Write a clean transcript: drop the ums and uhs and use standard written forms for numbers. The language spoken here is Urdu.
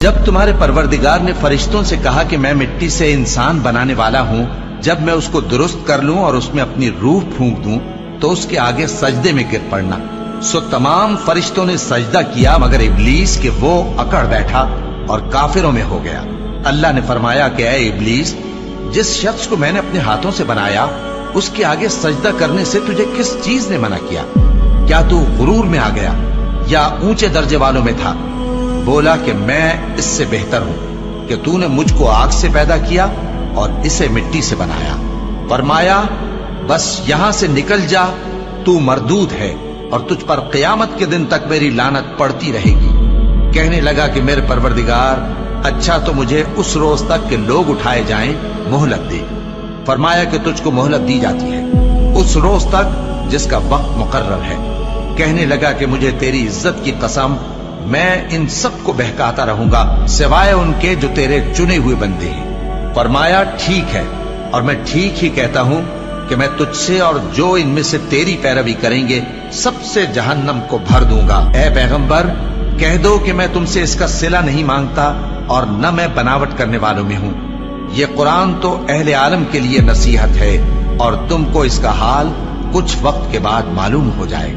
جب تمہارے پروردگار نے فرشتوں سے کہا کہ میں مٹی سے انسان بنانے والا ہوں، جب میں اس کو درست کر لوں اور اس میں اپنی روح پھونک دوں تو اس کے آگے سجدے میں گر پڑنا، سو تمام فرشتوں نے سجدہ کیا مگر ابلیس کہ وہ اکڑ بیٹھا اور کافروں میں ہو گیا۔ اللہ نے فرمایا کہ اے ابلیس، جس شخص کو میں نے اپنے ہاتھوں سے بنایا اس کے آگے سجدہ کرنے سے تجھے کس چیز نے منع کیا؟ کیا تو غرور میں آ گیا یا اونچے درجے والوں میں تھا؟ بولا کہ میں اس سے بہتر ہوں کہ تو نے مجھ کو آگ سے پیدا کیا اور اسے مٹی سے بنایا۔ فرمایا بس یہاں سے نکل جا، تو مردود ہے اور تجھ پر قیامت کے دن تک میری لعنت پڑتی رہے گی۔ کہنے لگا کہ میرے پروردگار، اچھا تو مجھے اس روز تک کہ لوگ اٹھائے جائیں مہلت دے۔ فرمایا کہ تجھ کو مہلت دی جاتی ہے اس روز تک جس کا وقت مقرر ہے۔ کہنے لگا کہ مجھے تیری عزت کی قسم، میں ان سب کو بہکاتا رہوں گا سوائے ان کے جو تیرے چنے ہوئے بندے ہیں۔ فرمایا ٹھیک ہے، اور میں ٹھیک ہی کہتا ہوں کہ میں تجھ سے اور جو ان میں سے تیری پیروی کریں گے سب سے جہنم کو بھر دوں گا۔ اے پیغمبر، کہہ دو کہ میں تم سے اس کا صلہ نہیں مانگتا اور نہ میں بناوٹ کرنے والوں میں ہوں۔ یہ قرآن تو اہل عالم کے لیے نصیحت ہے اور تم کو اس کا حال کچھ وقت کے بعد معلوم ہو جائے۔